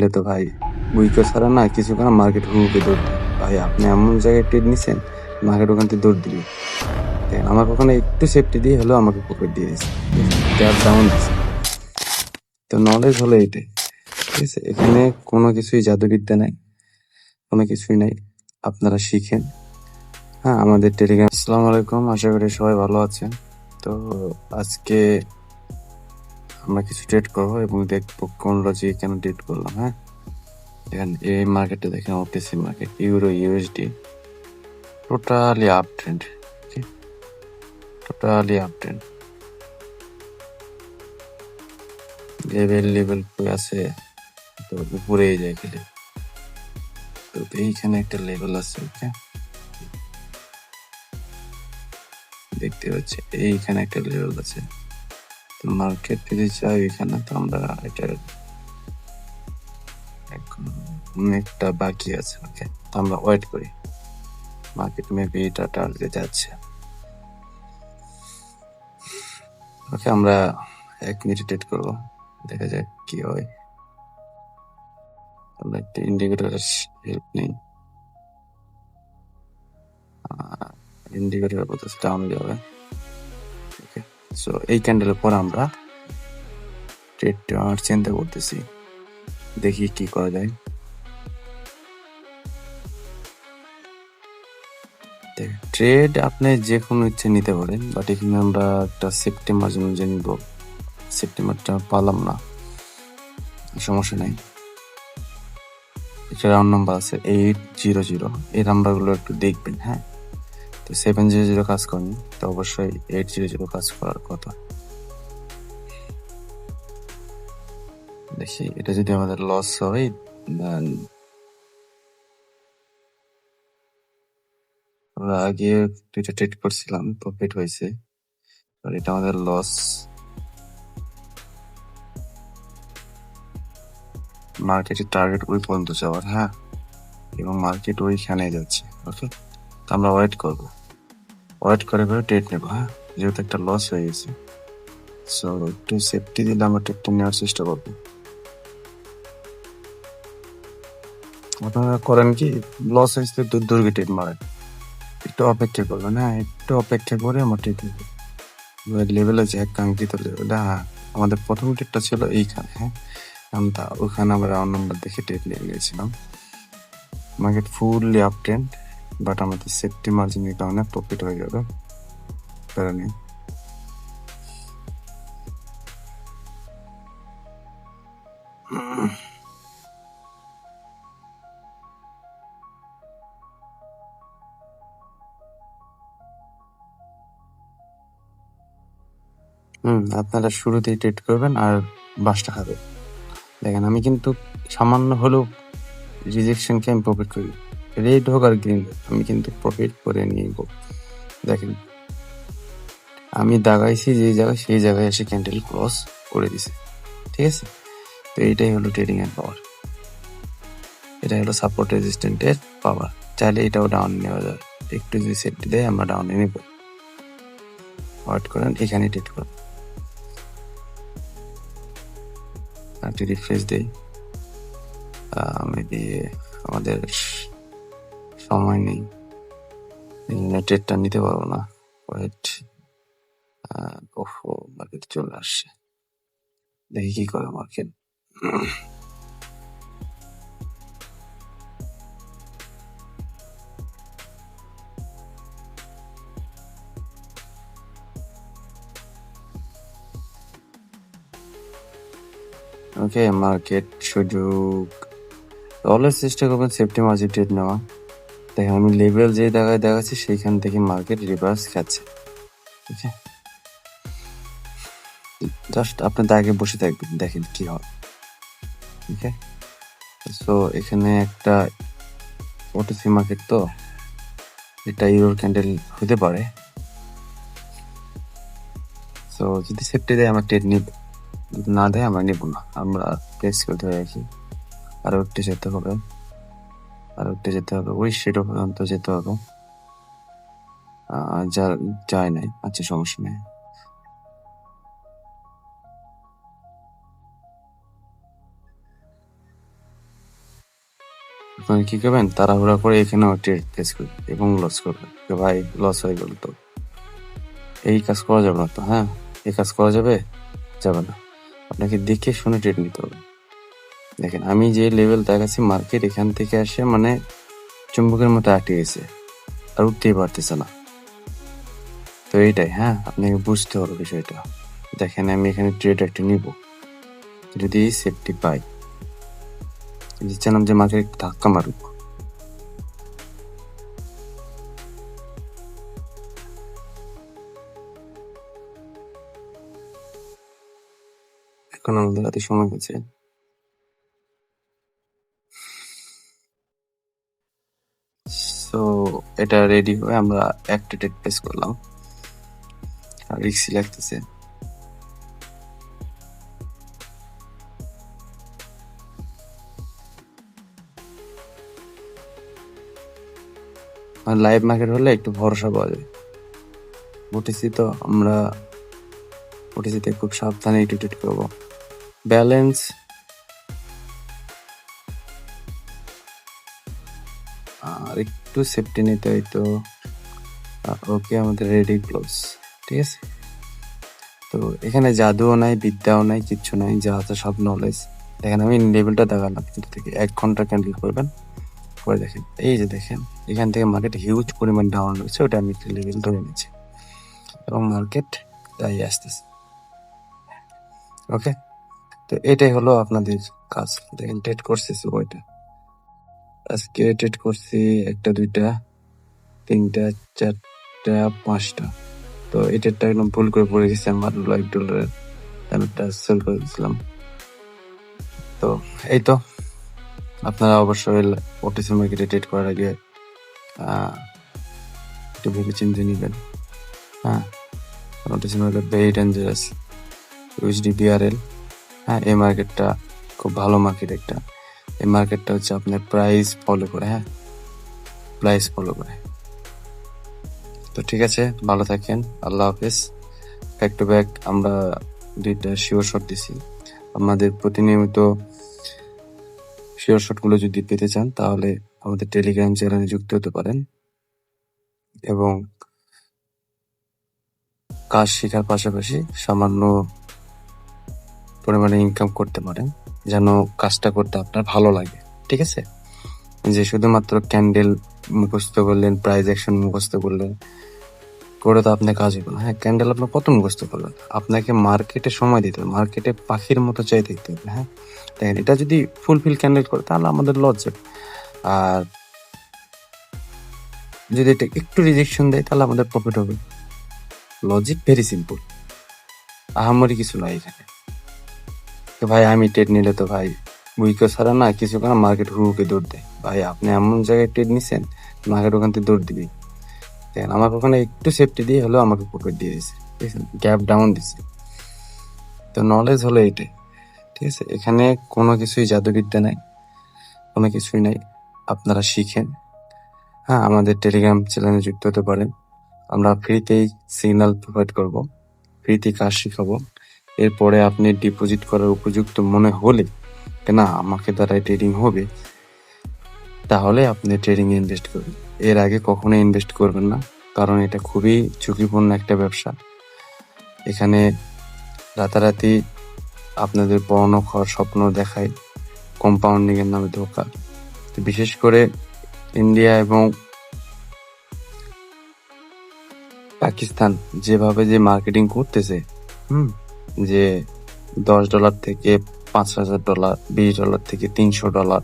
মাইন্ডে তো ভাই উইকো ছাড়া না কিছু করে মার্কেট হুমুকে দৌড় দেয়। ভাই আপনি এমন জায়গায় ট্রেড নিছেন, মার্কেট ওখান থেকে দৌড় দিবে। দেখেন আমাকে ওখানে একটু সেফটি দিয়ে হলো আমাকে পকেট দিয়ে দিচ্ছে, গ্যাপ ডাউন দিচ্ছে। তো নলেজ হলো এইটাই, ঠিক আছে? এখানে কোনো কিছুই জাদুবিদ্যা নাই, কোনো কিছুই নাই, আপনারা শিখেন। হ্যাঁ, আমাদের টেলিগ্রাম। আসসালামু আলাইকুম, আশা করি সবাই ভালো আছেন। তো আজকে আমরা কিছু ট্রেড করবো এবং দেখবো কোন লজিকে কেন ট্রেড করলাম। হ্যাঁ, দেখেন এই মার্কেটে দেখেন OTC market, euro USD totally up trend, totally up trend. Level কই আছে, তো উপরেই যায় খেলে। তো এইখানে একটা লেভেল আছে, ওকে দেখতে পাচ্ছি, এইখানে একটা লেভেল আছে। তো মার্কেট যদি চাই এখানে, তো আমরা এটা এখন অনেকটা বাকি আছে, ওকে তো আমরা ওয়েট করি। মার্কেট মেবি এটা টার্গেটে যাচ্ছে, ওকে আমরা 1 মিনিট ট্রেড করবো, দেখা যাক কি হয়। আমরা একটা ইন্ডিকেটরের হেল্প নিই। ইন্ডিকেটর বলতেছে ডাউন যাবে, ওকে। সো এই ক্যান্ডেলের পর আমরা ট্রেড চিন্তা করতেছি, দেখি কি করা যায়। ট্রেড আপনি যে কোনো ইচ্ছে নিতে পারেন, বাট এখানে আমরা একটা সেপ্টেম্বর জন্য যে নিব, সেপ্টেম্বরটা পালাম না, সমস্যা নাই। একটা রাউন্ড নাম্বার আছে 800, এই নাম্বারগুলো একটু দেখবেন। হ্যাঁ, তো 700 কাজ করেনি, তো অবশ্যই 800 কাজ করার কথা। দেখি এটা যদি আমাদের লস হয়, আমরা আগে 2টা ট্রেড করছিলাম, প্রফিট হয়েছে, আর এটা আমাদের লস। মার্কেটের টার্গেট ওই পর্যন্ত যাওয়ার, হ্যাঁ, এবং মার্কেট ওইখানে যাচ্ছে, ওকে। তো আমরা ওয়েট করবো, ওয়েট করে ট্রেড নেবো। হ্যাঁ, যেহেতু একটা লস হয়ে গেছে, সো একটু সেফটি দিলে আমরা ট্রেডটা নেওয়ার চেষ্টা করবো। আপনারা করেন কি, লস হয়েছে দূর ট্রেড মারেন, একটু অপেক্ষা করবেন। হ্যাঁ, একটু অপেক্ষা করে আমার ট্রেড নেবো। লেভেল আছে এক কাঙ্ক্ষিত লেভেল। হ্যাঁ, আমাদের প্রথম ট্রেডটা ছিল এইখানে। হ্যাঁ, আমরা ওখানে আমরা রাউন্ড নাম্বার দেখে ট্রেড নিয়ে গেছিলাম। Market fully up trend, but আমাদের সেফটি মার্জিনের কারণে প্রফিট হয়ে যাবে, প্যারা নেই। আপনারা শুরুতেই ট্রেড করবেন আর বাসটা খাবে। দেখেন আমি কিন্তু সামান্য হলেও রিজেকশনকে আমি প্রফিট করি, রেড হোক আর গ্রিন হোক, আমি কিন্তু প্রফিট করে নিব। দেখেন আমি দাগাইছি যে জায়গায়, সেই জায়গায় এসে ক্যান্ডেল ক্লোজ করে দিছে, ঠিক আছে? তো এইটাই হলো ট্রেডিং এর পাওয়ার, এটা হলো সাপোর্ট রেজিস্ট্যান্টের পাওয়ার। চাইলে এটাও ডাউন নেওয়া যায়, একটু যদি সেফটি দেয় আমরা ডাউনে নেব। ওয়েট করেন, এখানে ট্রেড করেন। একটু রিফ্রেশ দেই, মেবি আমাদের সময় নেই, ট্রেডটা নিতে পারবো না। ওয়েট, ওহো মার্কেট চলে আসছে, দেখি কি করে মার্কেট। ওকে, মার্কেট সুযোগ, অলওয়েজ চেষ্টা করবেন সেফটি মার্জিন ট্রেড নেওয়া। দেখেন আমি লেভেল যে জায়গায় দেখাচ্ছি সেইখান থেকে মার্কেট রিভার্স খাচ্ছে, ঠিক আছে? জাস্ট আপনার দাগে বসে থাকবেন, দেখেন কি হয়, ওকে। সো এখানে একটা ওটিসি মার্কেট, তো এটা ইউরোর ক্যান্ডেল হতে পারে। সো যদি সেফটি দেয় আমরা ট্রেড নিব, যদি না দেয় আমরা নিব না, আমরা প্লেস করতে রাখি। আরো একটু যেতে হবে, আরো একটু যেতে হবে, ওই সেটা পর্যন্ত যেতে হবে। যা যায় নাই, আচ্ছা সমস্যা নেই। আপনারা কি করবেন, তাড়াহুড়া করে এখানেও ট্রেড প্লেস করবেন এবং লস করবেন। ভাই লস হয়ে গেল তো এই কাজ করা যাবে না তো। হ্যাঁ, এই কাজ করা যাবে যাবে না, আপনাকে দেখে শুনে ট্রেড নিতে হবে। দেখেন আমি যে লেভেল দেখাচ্ছি, মার্কেট এখান থেকে আসে মানে চুম্বকের মতো আটকে গেছে, আর উঠতেই পারতেছে না। তো এইটাই, হ্যাঁ, আপনাকে বুঝতে হবে বিষয়টা। দেখেন আমি এখানে ট্রেড একটা নিব, যদি সেফটি পাই, দিচ্ছিলাম যে মার্কেট একটু ধাক্কা মারুক। এখন আমাদের হাতে সময় আছে। তো এটা রেডি হয়ে আমরা একটা ট্রেড প্লেস করলাম, আর রিক্সি লাগতেছে। আর লাইভ মার্কেট হলে একটু ভরসা পাওয়া যায়। ওটিসি তো আমরা ওটিসিতে খুব সাবধানে একটু ট্রেড করবো। ব্যালেন্স আর একটু সেফটি নিতে হয় তো। ওকে, আমাদের রেডি ক্লোজ, ঠিক আছে। তো এখানে জাদুও নাই, বিদ্যাও নাই, কিচ্ছু নাই, যা আছে সব নলেজ। দেখেন আমি লেভেলটা দেখালাম, কিন্তু থেকে 1 ঘন্টা ক্যান্ডেল করবেন, পরে দেখেন এই যে দেখেন এখান থেকে মার্কেট হিউজ পরিমাণ ডাউন হয়েছে, ওটা আমি একটা লেভেল ধরে নিচ্ছি এবং মার্কেট তাই আসতেছে। ওকে, তো এটাই হলো আপনাদের কাজ। দেখেন ট্রেড করতেছি, ওইটা আজকে ট্রেড করছি 1টা 2টা 3টা 4টা 5টা। তো এটারটা একদম ভুল করে পড়ে গেছে, আমার $1 একটা সেল করে দিয়েছিলাম। তো এই তো, আপনারা অবশ্যই ওটিসি মার্কেটে ট্রেড করার আগে একটু ভেবে চিন্তে নেবেন। হ্যাঁ, OTC market very dangerous. USD BRL, হ্যাঁ, এই মার্কেটটা খুব ভালো মার্কেট একটা। এই মার্কেটটা হচ্ছে আপনার প্রাইস ফলো করে, হ্যাঁ, প্রাইস ফলো করে। তো ঠিক আছে, ভালো থাকেন, আল্লাহ হাফেজ। ব্যাক টু ব্যাক আমরা 2টা শিওর শট দিছি। আমাদের প্রতিনিয়ত শিওর শটগুলো যদি পেতে চান তাহলে আমাদের টেলিগ্রাম চ্যানেলে যুক্ত হতে পারেন এবং কাজ শেখার পাশাপাশি সামান্য পরিমাণে ইনকাম করতে পারেন, যেন কাজটা করতে আপনার ভালো লাগে। ঠিক আছে, যে শুধুমাত্র ক্যান্ডেল মুখস্থ করলেন, প্রাইস অ্যাকশন মুখস্থ করলেন, করে তো আপনার কাজ হবে না। হ্যাঁ, ক্যান্ডেল আপনার কত মুখস্থ করবেন, আপনাকে মার্কেটে সময় দিতে হবে, মার্কেটে পাখির মতো চাই দেখতে হবে। হ্যাঁ, দেখেন এটা যদি ফুলফিল ক্যান্ডেল করে তাহলে আমাদের লস যাবে, আর যদি এটা একটু রিজেকশন দেয় তাহলে আমাদের প্রফিট হবে। লজিক ভেরি সিম্পল, আহামরি কিছু নয় এখানে। তো ভাই আমি ট্রেড নিলে তো ভাই উইকো ছাড়া না কিছু না, মার্কেট হুকে দৌড় দেয়। ভাই আপনি এমন জায়গায় ট্রেড নিছেন, মার্কেট ওখান থেকে দৌড় দিবি। দেখেন আমার ওখানে একটু সেফটি দিয়ে হলেও আমাকে প্রফিট দিয়ে দিয়েছে, ঠিক আছে, গ্যাপ ডাউন দিচ্ছে। তো নলেজ হলো এইটাই, ঠিক আছে। এখানে কোনো কিছুই জাদুবিদ্যা নাই, কোনো কিছুই নাই, আপনারা শিখেন। হ্যাঁ, আমাদের টেলিগ্রাম চ্যানেলে যুক্ত হতে পারেন, আমরা ফ্রিতেই সিগন্যাল প্রোভাইড করব, ফ্রিতে কাজ শিখাবো। এরপরে আপনি ডিপোজিট করার উপযুক্ত মনে হলে না আমাকে দ্বারা ট্রেডিং হবে, তাহলে আপনি ট্রেডিং এ ইনভেস্ট করবেন। এর আগে কখনো ইনভেস্ট করবেন না, কারণ এটা খুবই ঝুঁকিপূর্ণ একটা ব্যবসা। এখানে রাতারাতি আপনাদের পড়ানো খাওয়ার স্বপ্ন দেখায়, কম্পাউন্ডিং এর নামে ধোকা। বিশেষ করে ইন্ডিয়া এবং পাকিস্তান যেভাবে যে মার্কেটিং করতেছে, যে $10 থেকে $5,000, $20 থেকে $300,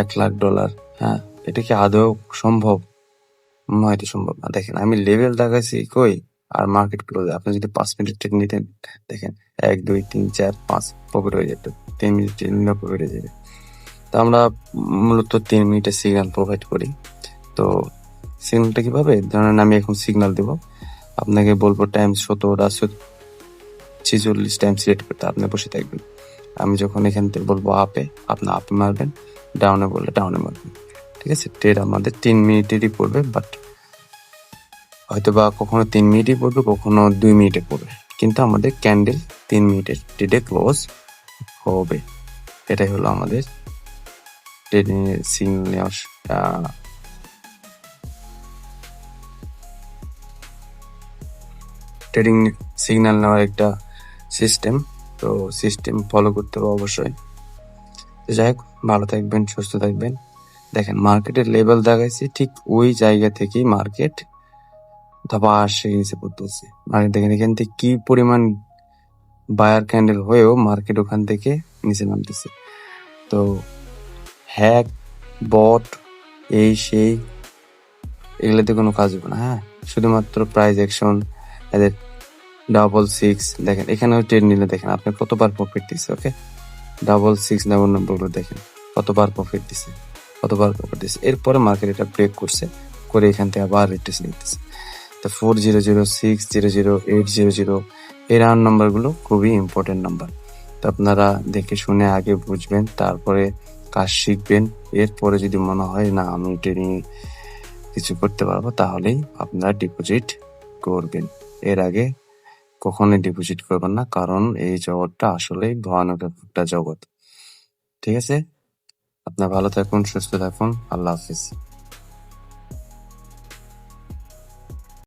$1,00,000, হ্যাঁ, এটা কি আদৌ সম্ভব? নয়, এটা সম্ভব না। দেখেন আমি লেভেল দেখাচ্ছি কই, আর মার্কেট ক্লোজ। আপনি যদি 5 মিনিট ট্রেড নিতেন, দেখেন 1 2 3 4 5 প্রফিট হয়ে যেত, 3 মিনিট ট্রেড নিলে প্রফিট হয়ে যাবে। তো আমরা মূলত 3 মিনিটের সিগন্যাল প্রোভাইড করি। তো সিগন্যালটা কিভাবে, ধরেন আমি এখন সিগন্যাল দেবো, আপনাকে বলবো টাইম 46 টাইম সিলেক্ট করতে, আপনি বসে থাকবেন। আমি যখন এখান থেকে বলবো আপে, আপনি আপে মারবেন, ডাউনে বললে ডাউনে মারবেন, ঠিক আছে। ট্রেড আমাদের 3 মিনিটেরই পড়বে, বাট হয়তো বা কখনো 3 মিনিটই পড়বে, কখনো 2 মিনিটে পড়বে, কিন্তু আমাদের ক্যান্ডেল 3 মিনিটের ট্রেডে ক্লোজ হবে। এটাই হলো আমাদের ট্রেডিং সিগন্যাল ট্রেডিং সিগন্যাল নেওয়ার একটা সিস্টেম, তো সিস্টেম ফলো করতে হবে অবশ্যই। তো যাই হোক, ভালো থাকবেন, সুস্থ থাকবেন। দেখেন মার্কেটের লেভেল দেখাইছি, ঠিক ওই জায়গা থেকেই মার্কেট ধপাস নিচে পড়তেছে। মার্কেট দেখেন এখান থেকে কি পরিমাণ বায়ার ক্যান্ডেল হয়েও মার্কেট ওখান থেকে নিচে নামতেছে। তো হ্যাক, বট, এই সেই এগুলোতে কোনো কাজ হবে না। হ্যাঁ, শুধুমাত্র প্রাইস অ্যাকশন, এদের 666 দেখেন এখানেও ট্রেড নিলে দেখেন আপনি কতবার প্রফিট দিচ্ছে। ওকে, 666 নম্বরগুলো দেখেন কতবার প্রফিট দিচ্ছে, কতবার প্রফিট দিচ্ছে। এরপরে মার্কেট এটা ব্রেক করছে, করে এখান থেকে আবার রিটেস্ট নিতেছে। তো 4006, 00, 800 এই রাউন্ড নাম্বারগুলো খুবই ইম্পর্টেন্ট নাম্বার। তো আপনারা দেখে শুনে আগে বুঝবেন, তারপরে কাজ শিখবেন। এরপরে যদি মনে হয় না আমি ট্রেডিং কিছু করতে পারবো, তাহলেই আপনারা ডিপোজিট করবেন। এর আগে কখনোই ডিপোজিট করবেন না, কারণ এই জগৎটা আসলেই ভয়ানক একটা জগৎ। ঠিক আছে, আপনারা ভালো থাকুন, সুস্থ থাকুন, আল্লাহ হাফিজ।